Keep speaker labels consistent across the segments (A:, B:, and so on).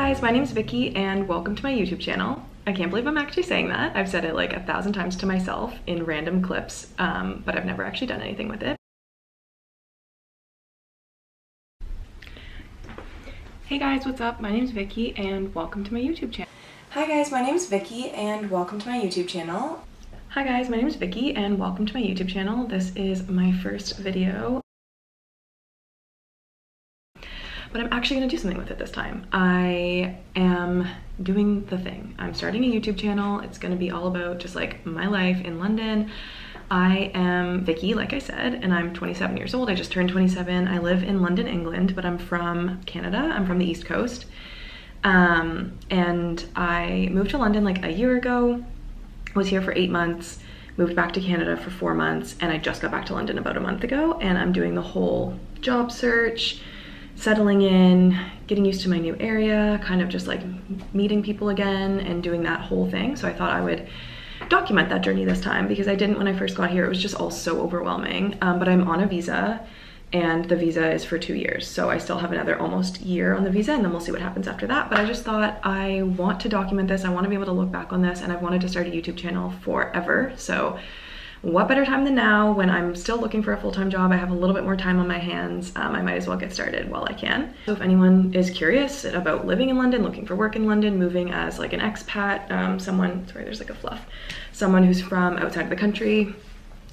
A: guys, my name is Vicky and welcome to my YouTube channel. I can't believe I'm actually saying that. I've said it like 1,000 times to myself in random clips, but I've never actually done anything with it. Hey guys, what's up? My name is Vicky and welcome to my YouTube channel. Hi guys, my name is Vicky and welcome to my YouTube channel. Hi guys, my name is Vicky and welcome to my YouTube channel. This is my first video, but I'm actually gonna do something with it this time. I am doing the thing. I'm starting a YouTube channel. It's gonna be all about just like my life in London. I am Vicky, like I said, and I'm 27 years old. I just turned 27. I live in London, England, but I'm from Canada. I'm from the East Coast. And I moved to London like a year ago, was here for 8 months, moved back to Canada for 4 months, and I just got back to London about a month ago, and I'm doing the whole job search, settling in, getting used to my new area, kind of just like meeting people again and doing that whole thing. So I thought I would document that journey this time because I didn't when I first got here. It was just all so overwhelming. But I'm on a visa and the visa is for 2 years. So I still have another almost year on the visa and then we'll see what happens after that. But I just thought I want to document this. I want to be able to look back on this, and I've wanted to start a YouTube channel forever. So what better time than now when I'm still looking for a full-time job? I have a little bit more time on my hands. I might as well get started while I can. So if anyone is curious about living in London, looking for work in London, moving as like an expat, sorry, there's like a fluff, someone who's from outside of the country.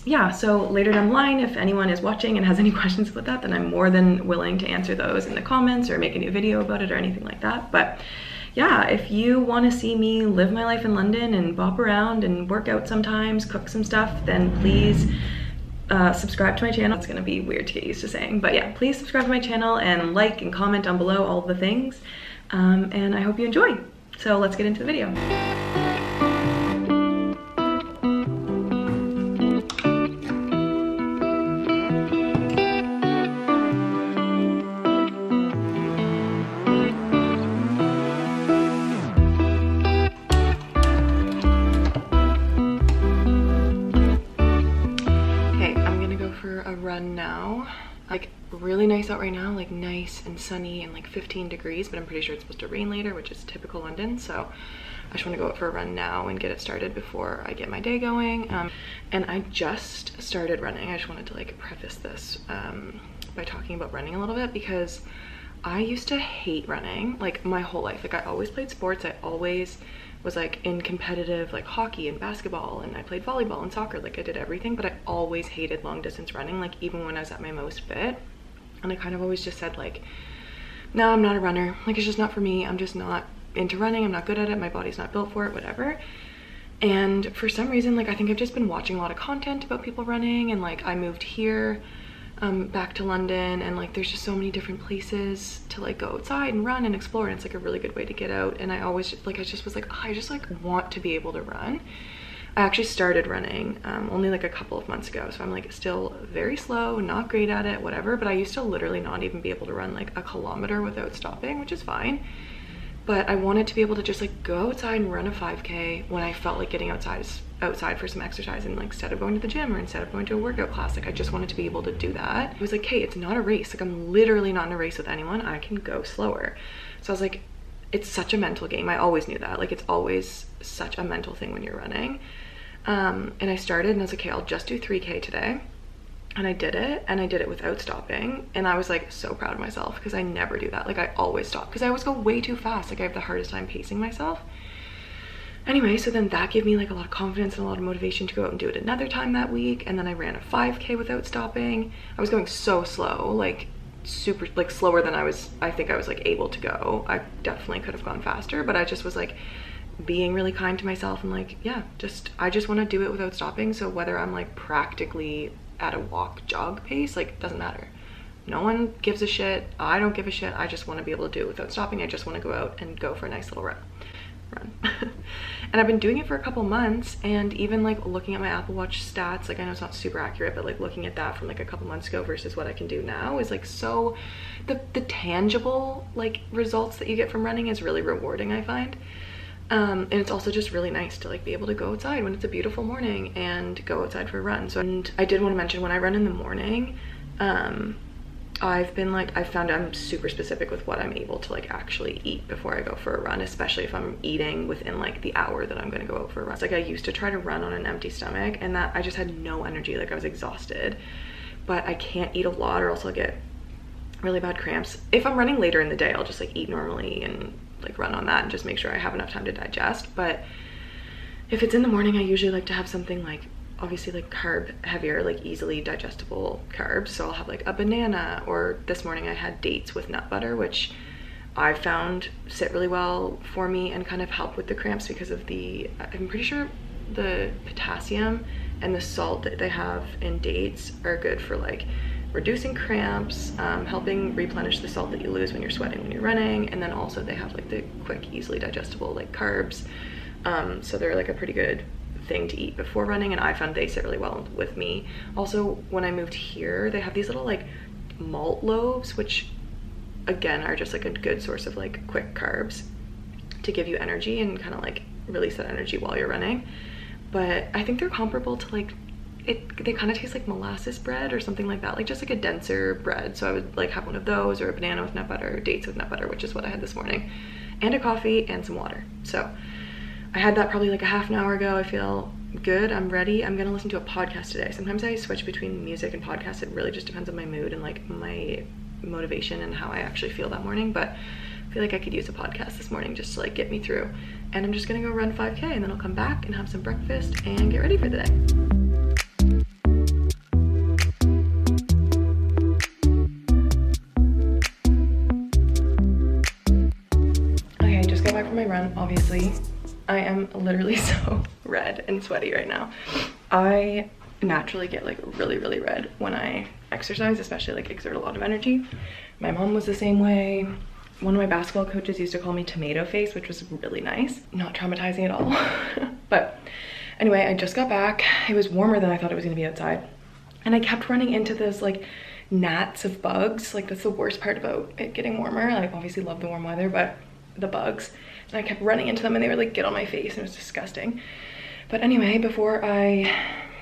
A: Yeah, so later down the line, if anyone is watching and has any questions about that, then I'm more than willing to answer those in the comments or make a new video about it or anything like that. But yeah, if you want to see me live my life in London and bop around and work out sometimes, cook some stuff, then please subscribe to my channel. It's gonna be weird to get used to saying, but yeah, please subscribe to my channel and like and comment down below all the things. And I hope you enjoy. So let's get into the video. Now, like really nice out right now, like nice and sunny and like 15 degrees, but I'm pretty sure it's supposed to rain later, which is typical London. So I just want to go out for a run now and get it started before I get my day going. And I just started running. I just wanted to like preface this by talking about running a little bit, because I used to hate running like my whole life. Like I always played sports. I always was like in competitive like hockey and basketball, and I played volleyball and soccer. Like I did everything, but I always hated long distance running, like even when I was at my most fit. And I kind of always just said like, no, I'm not a runner. Like it's just not for me. I'm just not into running. I'm not good at it. My body's not built for it, whatever. And for some reason, like I think I've just been watching a lot of content about people running, and like I moved here back to London, and like there's just so many different places to like go outside and run and explore, and it's like a really good way to get out. And I always like, I just was like, oh, I just like want to be able to run. I actually started running only like a couple of months ago, so I'm like still very slow, not great at it, whatever, but I used to literally not even be able to run like a kilometer without stopping, which is fine. But I wanted to be able to just like go outside and run a 5K when I felt like getting outside for some exercise, and like instead of going to the gym or instead of going to a workout class, like I just wanted to be able to do that. It was like, hey, it's not a race. Like I'm literally not in a race with anyone. I can go slower. So I was like, it's such a mental game. I always knew that. Like it's always such a mental thing when you're running. And I started and I was like, okay, I'll just do 3K today. And I did it, and I did it without stopping, and I was like so proud of myself because I never do that. Like I always stop because I always go way too fast. Like I have the hardest time pacing myself. Anyway, so then that gave me like a lot of confidence and a lot of motivation to go out and do it another time that week. And then I ran a 5K without stopping. I was going so slow, like super, like slower than I think I was like able to go. I definitely could have gone faster, but I just was like being really kind to myself and like, yeah, I just want to do it without stopping. So whether I'm like practically at a walk jog pace, like doesn't matter. No one gives a shit. I don't give a shit. I just want to be able to do it without stopping. I just want to go out and go for a nice little run. And I've been doing it for a couple months, and even like looking at my Apple Watch stats, like I know it's not super accurate, but like looking at that from like a couple months ago versus what I can do now is like so the tangible like results that you get from running is really rewarding, I find. And it's also just really nice to like be able to go outside when it's a beautiful morning and go outside for a run. So, and I did want to mention, when I run in the morning, I've found I'm super specific with what I'm able to like actually eat before I go for a run, especially if I'm eating within like the hour that I'm gonna go out for a run. It's like I used to try to run on an empty stomach, and that I just had no energy, like I was exhausted. But I can't eat a lot or else I'll get really bad cramps. If I'm running later in the day, I'll just like eat normally and like run on that and just make sure I have enough time to digest. But if it's in the morning, I usually like to have something like obviously like carb heavier, like easily digestible carbs. So I'll have like a banana, or this morning I had dates with nut butter, which I found sit really well for me and kind of help with the cramps because of I'm pretty sure the potassium and the salt that they have in dates are good for like reducing cramps, helping replenish the salt that you lose when you're sweating when you're running, and then also they have like the quick, easily digestible like carbs. So they're like a pretty good thing to eat before running, and I found they sit really well with me. Also, when I moved here, they have these little like malt loaves, which again are just like a good source of like quick carbs to give you energy and kind of like release that energy while you're running. But I think they're comparable to like they kind of taste like molasses bread or something like that, like just like a denser bread. So I would like have one of those, or a banana with nut butter, dates with nut butter, which is what I had this morning, and a coffee and some water. So I had that probably like a half an hour ago. I feel good, I'm ready. I'm gonna listen to a podcast today. Sometimes I switch between music and podcasts. It really just depends on my mood and like my motivation and how I actually feel that morning. But I feel like I could use a podcast this morning just to like get me through. And I'm just gonna go run 5K, and then I'll come back and have some breakfast and get ready for the day. Okay, I just got back from my run, obviously. I am literally so red and sweaty right now. I naturally get like really, really red when I exercise, especially like exert a lot of energy. My mom was the same way. One of my basketball coaches used to call me tomato face, which was really nice. Not traumatizing at all. But anyway, I just got back. It was warmer than I thought it was gonna be outside. And I kept running into those like gnats of bugs. Like that's the worst part about it getting warmer. I obviously love the warm weather, but the bugs. And I kept running into them and they would like get on my face, and it was disgusting. But anyway, before I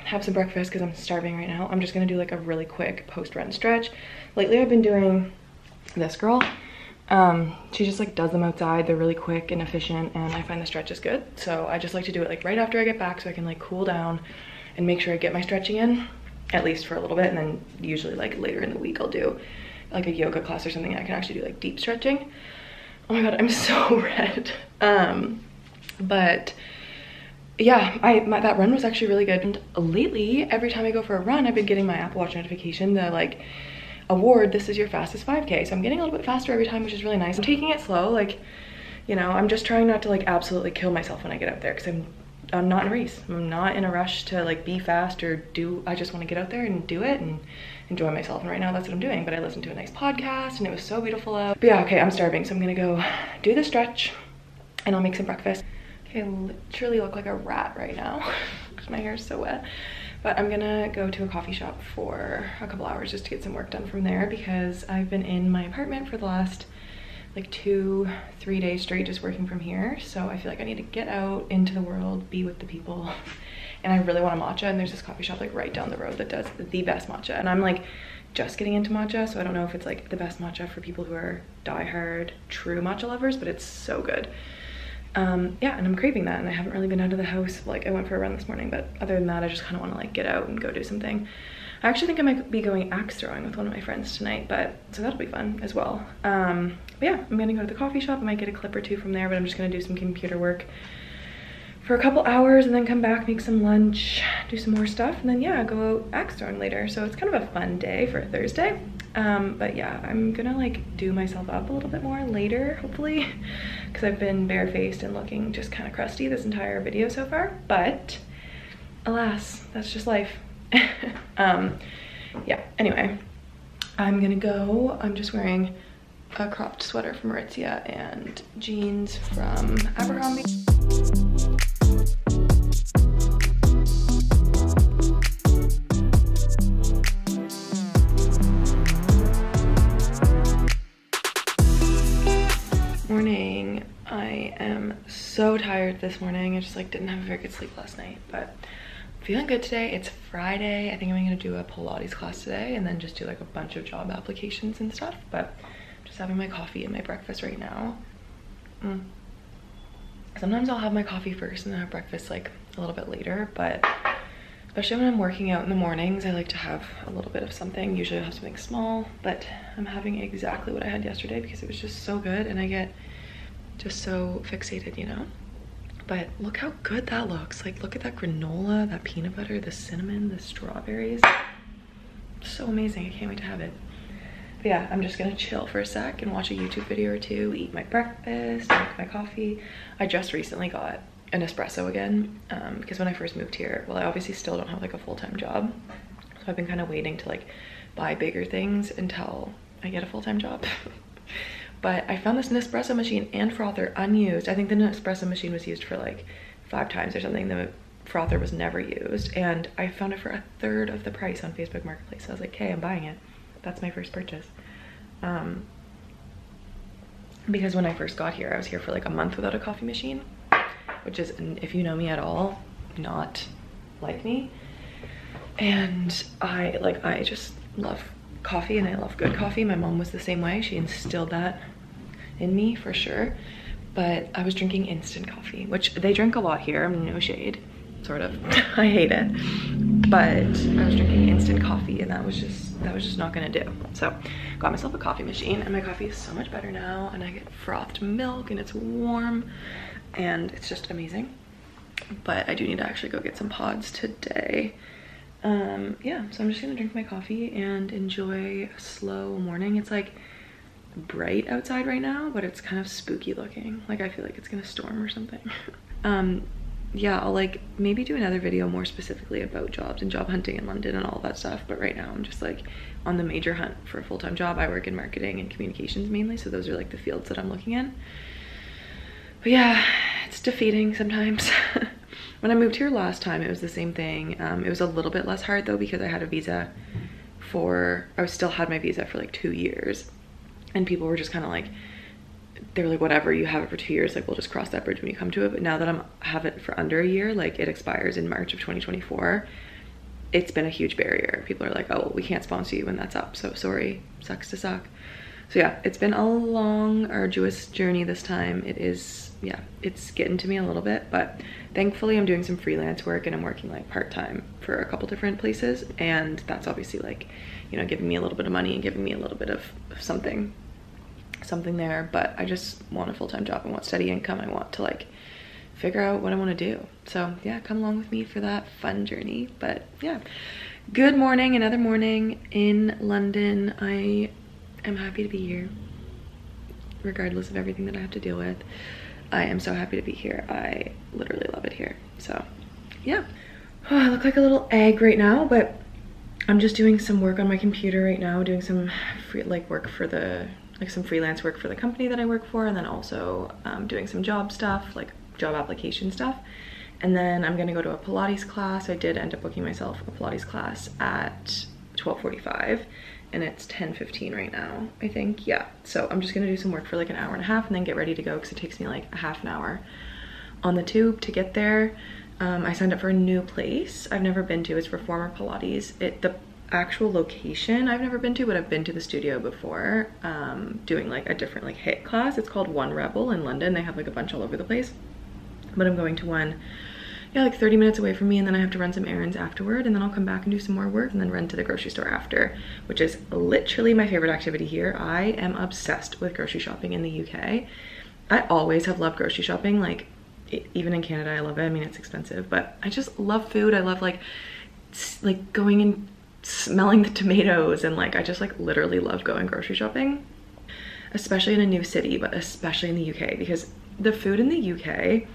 A: have some breakfast, because I'm starving right now, I'm just gonna do like a really quick post-run stretch. Lately I've been doing this girl. She just like does them outside. They're really quick and efficient, and I find the stretch is good. So I just like to do it like right after I get back so I can like cool down and make sure I get my stretching in, at least for a little bit. And then usually like later in the week I'll do like a yoga class or something. I can actually do like deep stretching. Oh my god, I'm so red. But yeah, that run was actually really good. And lately, every time I go for a run, I've been getting my Apple Watch notification, the like award, this is your fastest 5K. So I'm getting a little bit faster every time, which is really nice. I'm taking it slow, like, you know, I'm just trying not to like absolutely kill myself when I get out there, because I'm not in a race. I'm not in a rush to like be fast or I just want to get out there and do it and enjoy myself. And right now that's what I'm doing. But I listened to a nice podcast and it was so beautiful out. But yeah, okay, I'm starving, so I'm gonna go do the stretch and I'll make some breakfast. Okay, I literally look like a rat right now because my hair is so wet. But I'm gonna go to a coffee shop for a couple hours just to get some work done from there, because I've been in my apartment for the last like 2-3 days straight just working from here. So I feel like I need to get out into the world, be with the people. And I really want a matcha, and there's this coffee shop like right down the road that does the best matcha. And I'm like just getting into matcha, so I don't know if it's like the best matcha for people who are diehard true matcha lovers, but it's so good. Yeah, and I'm craving that, and I haven't really been out of the house. Like I went for a run this morning, but other than that I just kind of want to like get out and go do something. I actually think I might be going axe throwing with one of my friends tonight, but so that'll be fun as well. But yeah, I'm gonna go to the coffee shop. I might get a clip or two from there, but I'm just gonna do some computer work for a couple hours and then come back, make some lunch, do some more stuff, and then yeah, go out axe throwing later. So it's kind of a fun day for a Thursday. But yeah, I'm gonna like do myself up a little bit more later, hopefully, because I've been barefaced and looking just kind of crusty this entire video so far. But alas, that's just life. Yeah, anyway, I'm gonna go. I'm just wearing a cropped sweater from Aritzia and jeans from Abercrombie. Morning. I am so tired this morning. I just like didn't have a very good sleep last night, but I'm feeling good today. It's Friday. I think I'm gonna do a Pilates class today and then just do like a bunch of job applications and stuff. But I'm just having my coffee and my breakfast right now. Sometimes I'll have my coffee first and then have breakfast like a little bit later, but especially when I'm working out in the mornings, I like to have a little bit of something. Usually I'll have something small, but I'm having exactly what I had yesterday because it was just so good and I get just so fixated, you know? But look how good that looks. Like, look at that granola, that peanut butter, the cinnamon, the strawberries. So amazing. I can't wait to have it. But yeah, I'm just gonna chill for a sec and watch a YouTube video or two, eat my breakfast, drink my coffee. I just recently got an espresso again because when I first moved here, well, I obviously still don't have like a full-time job. So I've been kind of waiting to like buy bigger things until I get a full-time job. But I found this Nespresso machine and frother unused. I think the Nespresso machine was used for like 5 times or something. The frother was never used. And I found it for 1/3 of the price on Facebook Marketplace. So I was like, okay, I'm buying it. That's my first purchase. Because when I first got here, I was here for like a month without a coffee machine, which is, if you know me at all, not like me. And I just love coffee and I love good coffee. My mom was the same way. She instilled that in me for sure. But I was drinking instant coffee, which they drink a lot here. I'm no shade, sort of. I hate it. But I was drinking instant coffee and that was just not gonna do. So got myself a coffee machine and my coffee is so much better now and I get frothed milk and it's warm and it's just amazing. But I do need to actually go get some pods today. Yeah, so I'm just gonna drink my coffee and enjoy a slow morning. It's like bright outside right now, but it's kind of spooky looking. Like I feel like it's gonna storm or something. Yeah, I'll like maybe do another video more specifically about jobs and job hunting in London and all that stuff. But right now I'm just like on the major hunt for a full-time job. I work in marketing and communications mainly, so those are like the fields that I'm looking in. But yeah, it's defeating sometimes. When I moved here last time, it was the same thing. It was a little bit less hard though because I had a visa I still had my visa for like 2 years. And people were just kind of like, they were like, whatever, you have it for 2 years, like we'll just cross that bridge when you come to it. But now that I have it for under a year, like it expires in March of 2024, it's been a huge barrier. People are like, oh, well, we can't sponsor you when that's up. So sorry, sucks to suck. So yeah, it's been a long, arduous journey this time. It is, yeah, it's getting to me a little bit, but thankfully I'm doing some freelance work and I'm working like part-time for a couple different places. And that's obviously like, you know, giving me a little bit of money and giving me a little bit of something there. But I just want a full-time job. I want steady income. I want to like figure out what I want to do. So yeah, come along with me for that fun journey. But yeah, good morning, another morning in London. I'm happy to be here, regardless of everything that I have to deal with. I am so happy to be here. I literally love it here. So yeah, oh, I look like a little egg right now, but I'm just doing some work on my computer right now, doing some work for some freelance work for the company that I work for, and then also doing some job stuff, like job application stuff. And then I'm gonna go to a Pilates class. I did end up booking myself a Pilates class at 12:45. And it's 10:15 right now, I think. Yeah, so I'm just gonna do some work for like an hour and a half and then get ready to go because it takes me like a half an hour on the tube to get there. I signed up for a new place I've never been to. It's Reformer Pilates. The actual location I've never been to, but I've been to the studio before, doing like a different like HIIT class. It's called One Rebel in London. They have like a bunch all over the place, but I'm going to one, yeah, like 30 minutes away from me, and then I have to run some errands afterward, and then I'll come back and do some more work and then run to the grocery store after, which is literally my favorite activity here. I am obsessed with grocery shopping in the UK. I always have loved grocery shopping, like even in Canada I love it. I mean, it's expensive, but I just love food. I love like going and smelling the tomatoes, and like I just like literally love going grocery shopping, especially in a new city, but especially in the UK, because the food in the UK,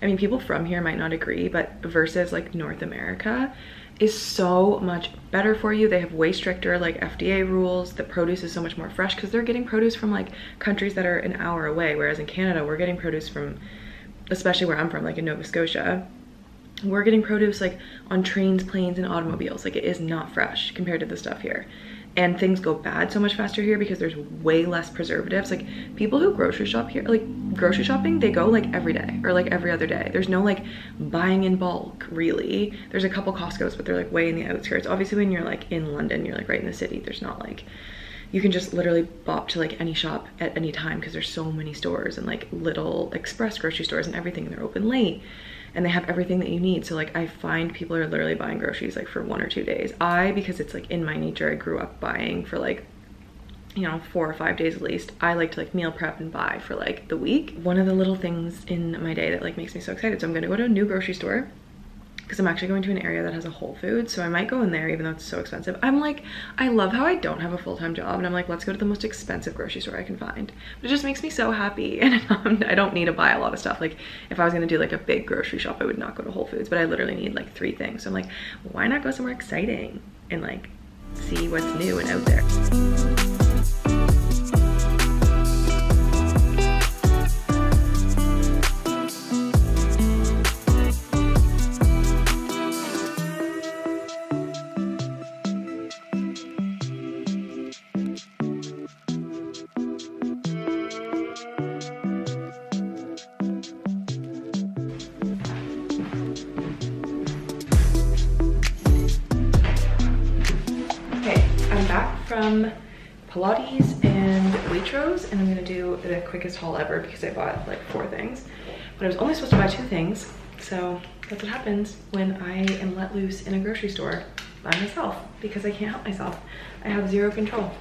A: I mean, people from here might not agree, but versus like North America is so much better for you. They have way stricter like FDA rules. The produce is so much more fresh because they're getting produce from like countries that are an hour away. Whereas in Canada, we're getting produce from, especially where I'm from, like in Nova Scotia, we're getting produce like on trains, planes, and automobiles. Like it is not fresh compared to the stuff here. and things go bad so much faster here because there's way less preservatives. Like people who grocery shop here, like grocery shopping, they go like every day or like every other day. There's no like buying in bulk really. There's a couple Costco's, but they're like way in the outskirts. Obviously when you're like in London, you're like right in the city. There's not like, you can just literally bop to like any shop at any time because there's so many stores and like little express grocery stores and everything, and they're open late and they have everything that you need. So like I find people are literally buying groceries like for 1 or 2 days. Because it's like in my nature, I grew up buying for like, you know, 4 or 5 days at least. I like to like meal prep and buy for like the week. One of the little things in my day that like makes me so excited. So I'm gonna go to a new grocery store because I'm actually going to an area that has a Whole Foods, so I might go in there even though it's so expensive. I'm like, I love how I don't have a full-time job, and I'm like, let's go to the most expensive grocery store I can find. But it just makes me so happy, and I don't need to buy a lot of stuff. Like if I was gonna do like a big grocery shop, I would not go to Whole Foods, but I literally need like 3 things. So I'm like, why not go somewhere exciting and like see what's new and out there. From Pilates and Waitrose, and I'm gonna do the quickest haul ever because I bought like 4 things, but I was only supposed to buy 2 things. So that's what happens when I am let loose in a grocery store by myself because I can't help myself. I have 0 control.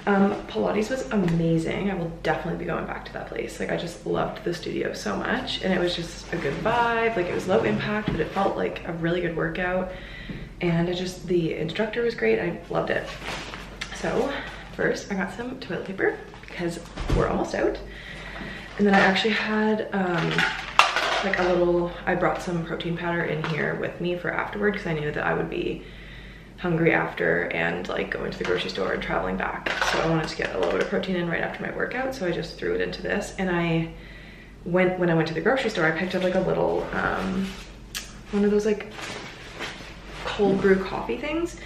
A: Pilates was amazing. I will definitely be going back to that place. Like I just loved the studio so much, and it was just a good vibe. Like it was low impact, but it felt like a really good workout, and the instructor was great. I loved it. So first I got some toilet paper because we're almost out. And then I actually had like a little, I brought some protein powder in here with me for afterward because I knew that I would be hungry after and like going to the grocery store and traveling back. So I wanted to get a little bit of protein in right after my workout. So I just threw it into this. And when I went to the grocery store, I picked up like a little, one of those like cold brew coffee things.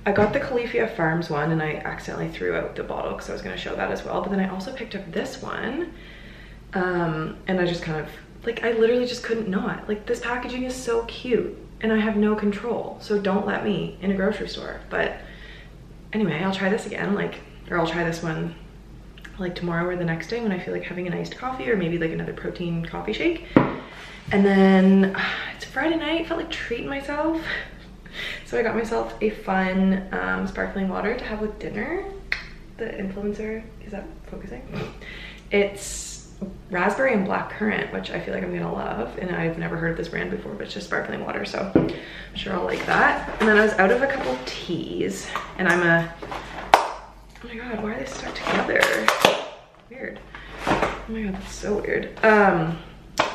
A: I got the Califia Farms one and I accidentally threw out the bottle because I was going to show that as well. But then I also picked up this one and I just kind of, like I literally just couldn't not. Like this packaging is so cute and I have no control. So don't let me in a grocery store. But anyway, I'll try this again, or I'll try this one like tomorrow or the next day when I feel like having an iced coffee or maybe like another protein coffee shake. And then it's Friday night, felt like treating myself. So I got myself a fun sparkling water to have with dinner. The influencer, is that focusing? It's raspberry and black currant, which I feel like I'm gonna love. And I've never heard of this brand before, but it's just sparkling water. So I'm sure I'll like that. And then I was out of a couple teas and oh my God, why are they stuck together? Weird. Oh my God, that's so weird.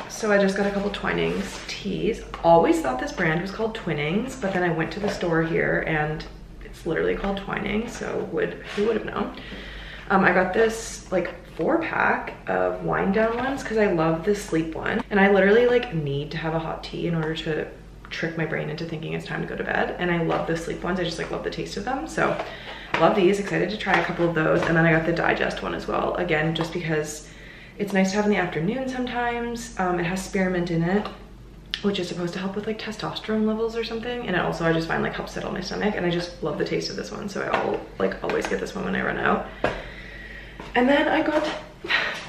A: So I just got a couple Twinings teas. Always thought this brand was called Twinnings, but then I went to the store here and it's literally called Twinings, so who would have known? I got this like 4-pack of wind down ones because I love this sleep one. And I literally like need to have a hot tea in order to trick my brain into thinking it's time to go to bed. And I love the sleep ones. I just like love the taste of them. So love these, excited to try a couple of those. And then I got the digest one as well. Again, just because it's nice to have in the afternoon sometimes. It has spearmint in it, which is supposed to help with like testosterone levels or something. And it also I just find like helps settle my stomach, and I just love the taste of this one. So I'll like always get this one when I run out. And then I got,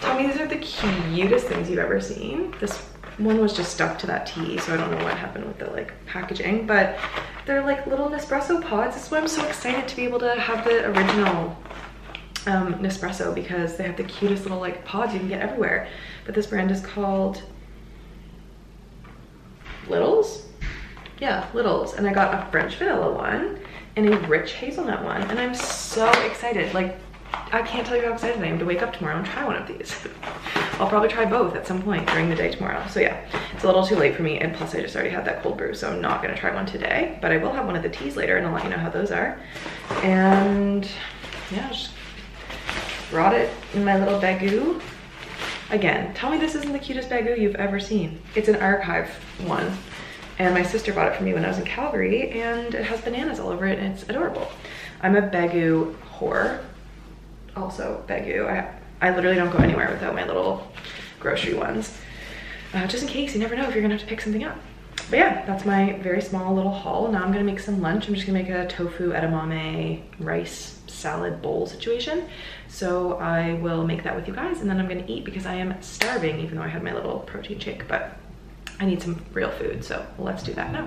A: tell me these are the cutest things you've ever seen. This one was just stuck to that tea, so I don't know what happened with the like packaging, but they're like little Nespresso pods. That's why I'm so excited to be able to have the original Nespresso, because they have the cutest little like pods you can get everywhere. But this brand is called Littles. Yeah, Littles. And I got a French vanilla one and a rich hazelnut one, and I'm so excited. Like, I can't tell you how excited I am to wake up tomorrow and try one of these. I'll probably try both at some point during the day tomorrow. So yeah, it's a little too late for me, and plus I just already had that cold brew, so I'm not gonna try one today, but I will have one of the teas later and I'll let you know how those are. And yeah, just brought it in my little bagoo. Again, tell me this isn't the cutest bagoo you've ever seen. It's an archive one. And my sister bought it for me when I was in Calgary, and it has bananas all over it, and it's adorable. I'm a Bagu whore. Also Bagu. I literally don't go anywhere without my little grocery ones. Just in case, you never know if you're gonna have to pick something up. But yeah, that's my very small little haul. Now I'm gonna make some lunch. I'm just gonna make a tofu edamame rice salad bowl situation. So I will make that with you guys, and then I'm gonna eat because I am starving, even though I had my little protein shake, but I need some real food, so let's do that now.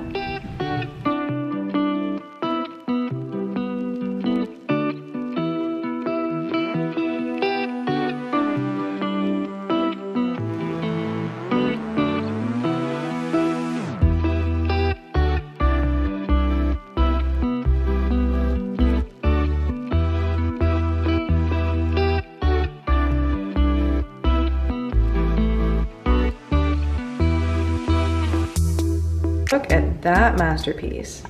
A: Look at that masterpiece.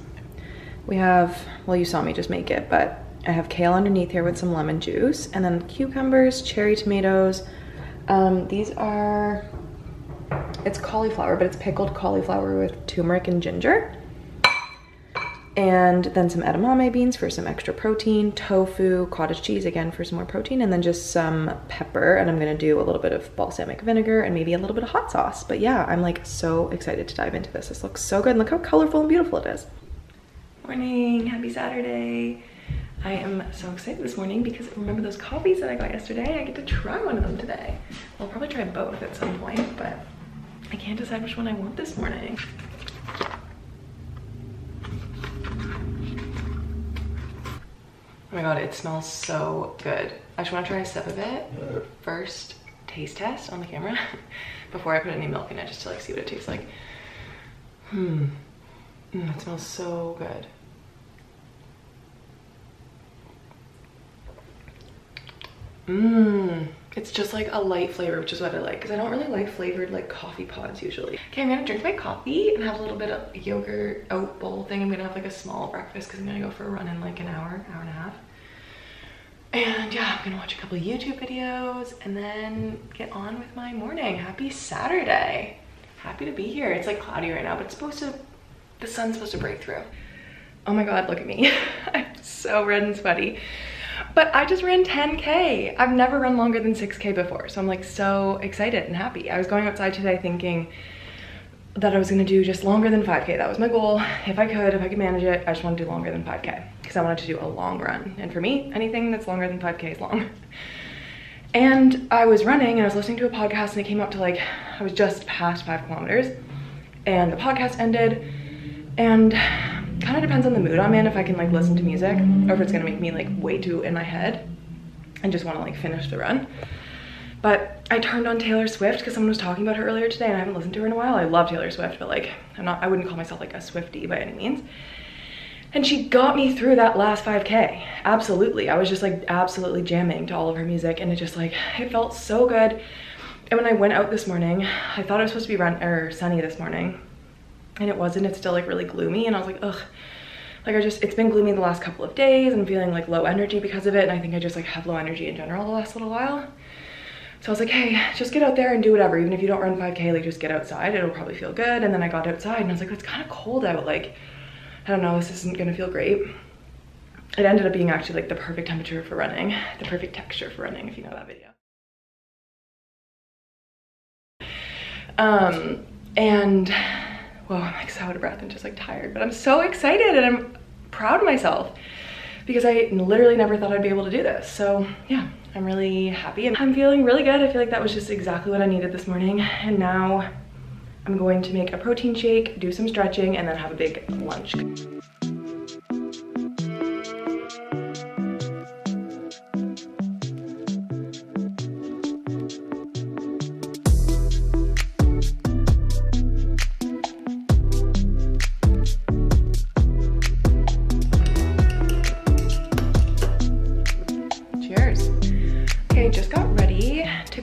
A: We have, well, you saw me just make it, but I have kale underneath here with some lemon juice, and then cucumbers, cherry tomatoes. These are, it's cauliflower, but it's pickled cauliflower with turmeric and ginger. And then some edamame beans for some extra protein, tofu, cottage cheese again for some more protein, and then just some pepper. And I'm gonna do a little bit of balsamic vinegar and maybe a little bit of hot sauce. But yeah, I'm like so excited to dive into this. This looks so good, and look how colorful and beautiful it is. Morning, happy Saturday. I am so excited this morning because remember those coffees that I got yesterday? I get to try one of them today. I'll probably try both at some point, but I can't decide which one I want this morning. Oh my god, it smells so good. I just want to try a sip of it. First taste test on the camera before I put any milk in it, just to like see what it tastes like. It smells so good. It's just like a light flavor, which is what I like, because I don't really like flavored like coffee pods usually. Okay, I'm gonna drink my coffee and have a little bit of yogurt oat bowl thing. I'm gonna have like a small breakfast because I'm gonna go for a run in like an hour and a half. And yeah, I'm gonna watch a couple of YouTube videos and then get on with my morning. Happy Saturday. Happy to be here. It's like cloudy right now, but it's supposed to, the sun's supposed to break through. Oh my god, look at me. I'm so red and sweaty. But I just ran 10K. I've never run longer than 6K before, so I'm like so excited and happy. I was going outside today thinking that I was gonna do just longer than 5K. That was my goal. If I could manage it, I just want to do longer than 5K because I wanted to do a long run. And for me, anything that's longer than 5K is long. And I was running and I was listening to a podcast and it came up to like, I was just past 5 kilometers and the podcast ended, and kind of depends on the mood I'm in if I can like listen to music or if it's gonna make me like way too in my head and just want to like finish the run. But I turned on Taylor Swift because someone was talking about her earlier today and I haven't listened to her in a while. I love Taylor Swift, but like I wouldn't call myself like a Swiftie by any means. And she got me through that last 5K. Absolutely. I was just like absolutely jamming to all of her music, and it just like, it felt so good. And when I went out this morning, I thought it was supposed to be sunny this morning, and it wasn't. It's still like really gloomy, and I was like, ugh. Like it's been gloomy the last couple of days. I'm feeling like low energy because of it, and I think I just like have low energy in general the last little while. So I was like, hey, just get out there and do whatever. Even if you don't run 5K, like just get outside. It'll probably feel good. And then I got outside and I was like, it's kind of cold out. Like, I don't know, this isn't gonna feel great. It ended up being actually like the perfect temperature for running, the perfect texture for running, if you know that video. And well, I'm like so out of breath and just like tired, but I'm so excited and I'm proud of myself because I literally never thought I'd be able to do this. So yeah, I'm really happy and I'm feeling really good. I feel like that was just exactly what I needed this morning. And now I'm going to make a protein shake, do some stretching, and then have a big lunch.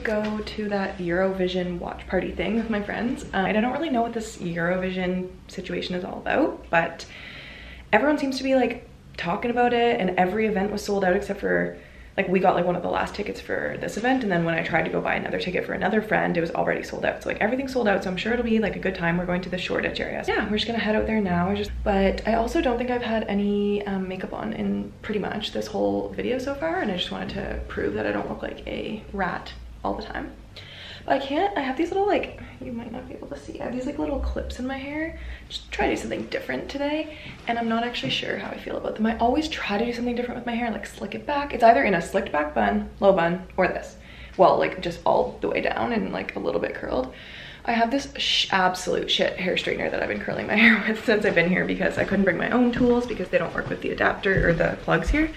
A: Go to that Eurovision watch party thing with my friends. And I don't really know what this Eurovision situation is all about, but everyone seems to be like talking about it, and every event was sold out except for like we got like one of the last tickets for this event, and then when I tried to go buy another ticket for another friend, it was already sold out. So like everything's sold out, so I'm sure it'll be like a good time. We're going to the Shoreditch area. So yeah, we're just gonna head out there now. But I also don't think I've had any makeup on in pretty much this whole video so far, and I just wanted to prove that I don't look like a rat all the time. But I have these little, like, you might not be able to see, I have these like little clips in my hair. Just try to do something different today, and I'm not actually sure how I feel about them. I always try to do something different with my hair, like slick it back. It's either in a slicked back bun, low bun, or this. Well, like just all the way down and like a little bit curled. I have this absolute shit hair straightener that I've been curling my hair with since I've been here, because I couldn't bring my own tools because they don't work with the adapter or the plugs here.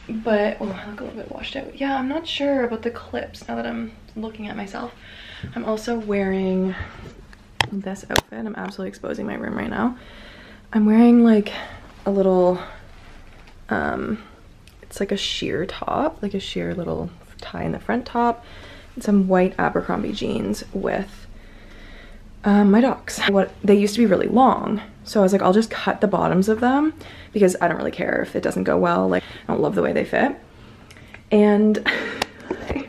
A: But oh, I look a little bit washed out. Yeah, I'm not sure about the clips now that I'm looking at myself. I'm also wearing this outfit. I'm absolutely exposing my room right now. I'm wearing like a little it's like a sheer top, like a sheer little tie in the front top, and some white Abercrombie jeans with my docs. They used to be really long, so I was like, I'll just cut the bottoms of them because I don't really care if it doesn't go well. Like, I don't love the way they fit. And I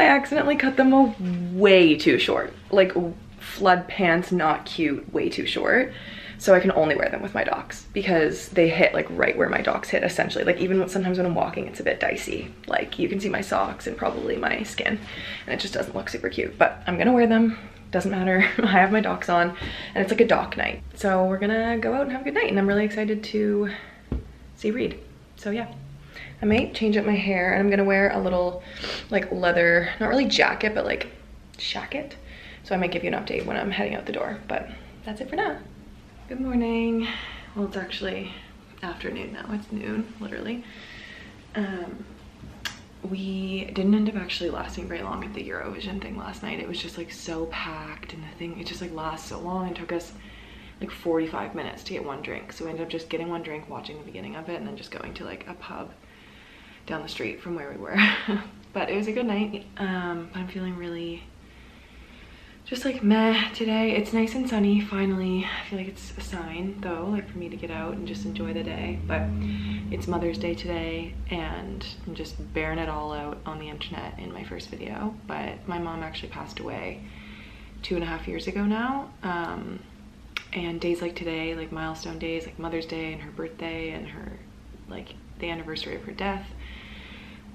A: accidentally cut them way too short, like flood pants, not cute, way too short. So I can only wear them with my docs because they hit like right where my docs hit, essentially. Like even sometimes when I'm walking, it's a bit dicey. Like you can see my socks and probably my skin, and it just doesn't look super cute, but I'm gonna wear them. Doesn't matter. I have my docs on, and it's like a doc night. So we're gonna go out and have a good night, and I'm really excited to see Reed. So yeah, I might change up my hair, and I'm gonna wear a little like leather, not really jacket, but like shacket. So I might give you an update when I'm heading out the door, but that's it for now. Good morning. Well, it's actually afternoon now. It's noon, literally. We didn't end up actually lasting very long at the Eurovision thing last night. It was just like so packed, and the thing, it just like lasts so long. It took us like 45 minutes to get one drink. So we ended up just getting one drink, watching the beginning of it, and then just going to like a pub down the street from where we were. But it was a good night. I'm feeling really just like meh today. It's nice and sunny finally. I feel like it's a sign though, like for me to get out and just enjoy the day. But it's Mother's Day today, and I'm just bearing it all out on the internet in my first video. But my mom actually passed away 2.5 years ago now. And days like today, like milestone days, like Mother's Day and her birthday and her, like the anniversary of her death,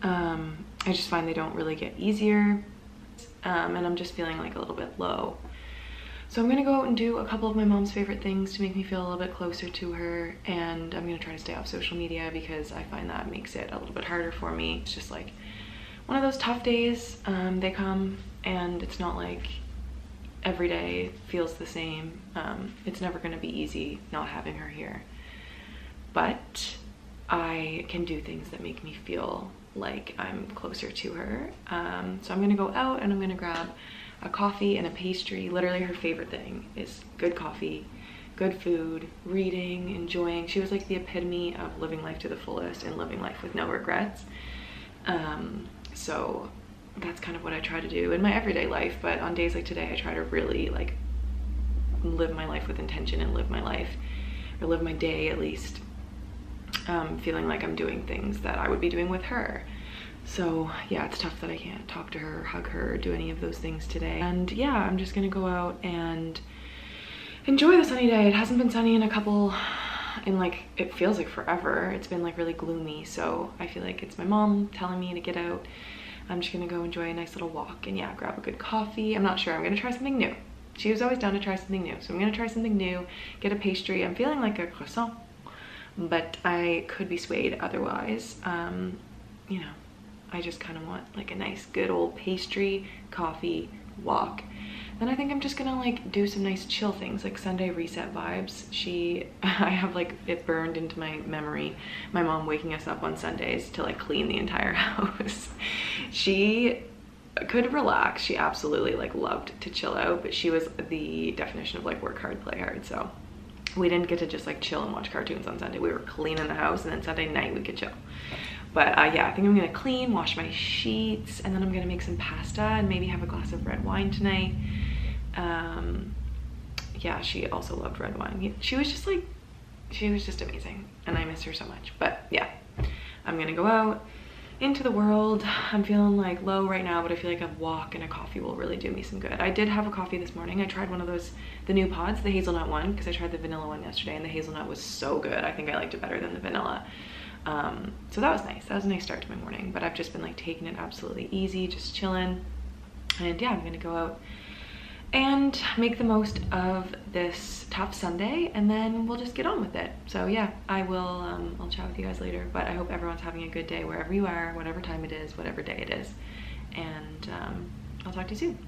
A: I just find they don't really get easier. And I'm just feeling like a little bit low. So I'm gonna go out and do a couple of my mom's favorite things to make me feel a little bit closer to her, and I'm gonna try to stay off social media because I find that makes it a little bit harder for me. It's just like one of those tough days. They come, and it's not like every day feels the same. It's never gonna be easy not having her here, but I can do things that make me feel like I'm closer to her. So I'm gonna go out and I'm gonna grab a coffee and a pastry. Literally her favorite thing is good coffee, good food, reading, enjoying. She was like the epitome of living life to the fullest and living life with no regrets. So that's kind of what I try to do in my everyday life, but on days like today I try to really like live my life with intention and live my life, or live my day at least, feeling like I'm doing things that I would be doing with her. So yeah, it's tough that I can't talk to her, hug her, do any of those things today. And yeah, I'm just gonna go out and enjoy the sunny day. It hasn't been sunny in like, it feels like forever. It's been like really gloomy, so I feel like it's my mom telling me to get out. I'm just gonna go enjoy a nice little walk and yeah, grab a good coffee. I'm not sure, I'm gonna try something new. She was always down to try something new, so I'm gonna try something new, get a pastry. I'm feeling like a croissant, but I could be swayed otherwise. You know, I just kind of want like a nice good old pastry, coffee, walk. Then I think I'm just gonna like do some nice chill things, like Sunday reset vibes. I have like it burned into my memory, my mom waking us up on Sundays to like clean the entire house. She could relax. She absolutely like loved to chill out, but she was the definition of like work hard, play hard. So we didn't get to just like chill and watch cartoons on Sunday. We were cleaning the house, and then Sunday night we could chill. But yeah, I think I'm gonna clean, wash my sheets, and then I'm gonna make some pasta and maybe have a glass of red wine tonight. Yeah, she also loved red wine. She was just amazing, and I miss her so much. But yeah, I'm gonna go out into the world. I'm feeling like low right now, but I feel like a walk and a coffee will really do me some good. I did have a coffee this morning. I tried one of those, the new pods, the hazelnut one, because I tried the vanilla one yesterday, and the hazelnut was so good. I think I liked it better than the vanilla. So that was nice. That was a nice start to my morning, but I've just been like taking it absolutely easy, just chilling. And yeah, I'm gonna go out and make the most of this tough Sunday, and then we'll just get on with it. So yeah, I will I'll chat with you guys later, but I hope everyone's having a good day wherever you are, whatever time it is, whatever day it is, and I'll talk to you soon.